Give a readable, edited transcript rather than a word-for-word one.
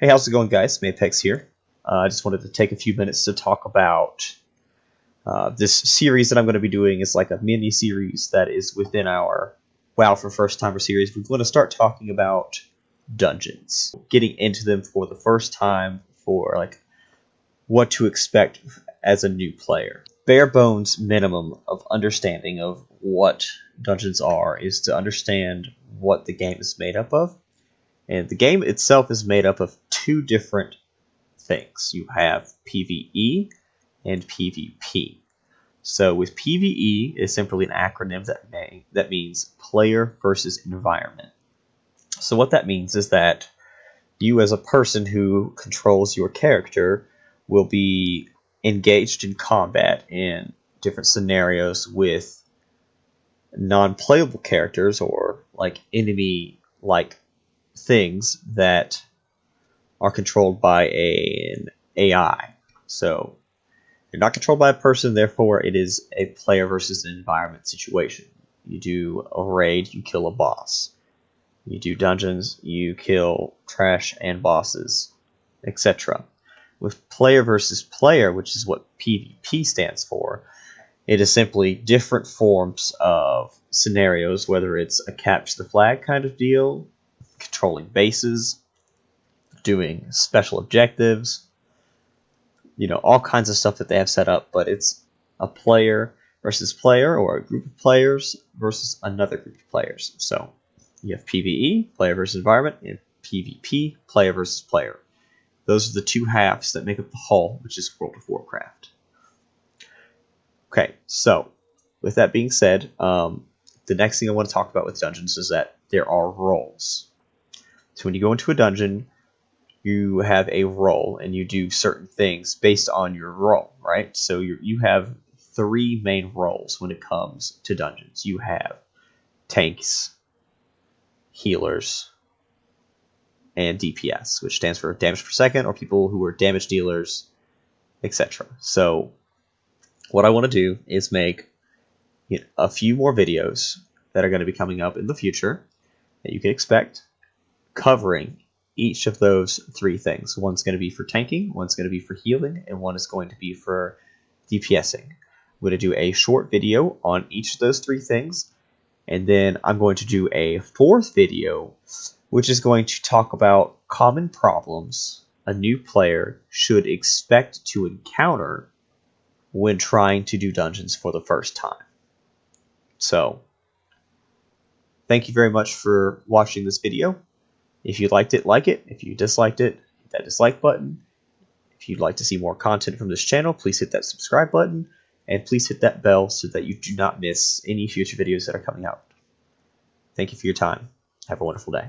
Hey, how's it going, guys? Mapex here. I just wanted to take a few minutes to talk about this series that I'm going to be doing. It's like a mini series that is within our WoW for First Timer series. We're going to start talking about dungeons, getting into them for the first time, for like what to expect as a new player. Bare bones minimum of understanding of what dungeons are is to understand what the game is made up of. And the game itself is made up of two different things. You have PvE and PvP. So with PvE, it's simply an acronym that means player versus environment. So what that means is that you as a person who controls your character will be engaged in combat in different scenarios with non-playable characters or like enemy-like things that are controlled by an AI. So you're not controlled by a person, therefore it is a player versus an environment situation. You do a raid, you kill a boss. You do dungeons, you kill trash and bosses, etc. With player versus player, which is what PvP stands for, it is simply different forms of scenarios, whether it's a capture the flag kind of deal, controlling bases, doing special objectives, all kinds of stuff that they have set up, but it's a player versus player or a group of players versus another group of players. So you have PvE, player versus environment, and PvP, player versus player. Those are the two halves that make up the whole, which is World of Warcraft. Okay, so with that being said, the next thing I want to talk about with dungeons is that there are roles. So when you go into a dungeon, you have a role and you do certain things based on your role, right? So you have three main roles when it comes to dungeons. You have tanks, healers, and DPS, which stands for damage per second, or people who are damage dealers, etc. So what I want to do is make a few more videos that are going to be coming up in the future that you can expect, covering each of those three things. One's going to be for tanking, one's going to be for healing, and one is going to be for DPSing. I'm going to do a short video on each of those three things, and then I'm going to do a fourth video, which is going to talk about common problems a new player should expect to encounter when trying to do dungeons for the first time. So, thank you very much for watching this video. If you liked it, like it. If you disliked it, hit that dislike button. If you'd like to see more content from this channel, please hit that subscribe button. And please hit that bell so that you do not miss any future videos that are coming out. Thank you for your time. Have a wonderful day.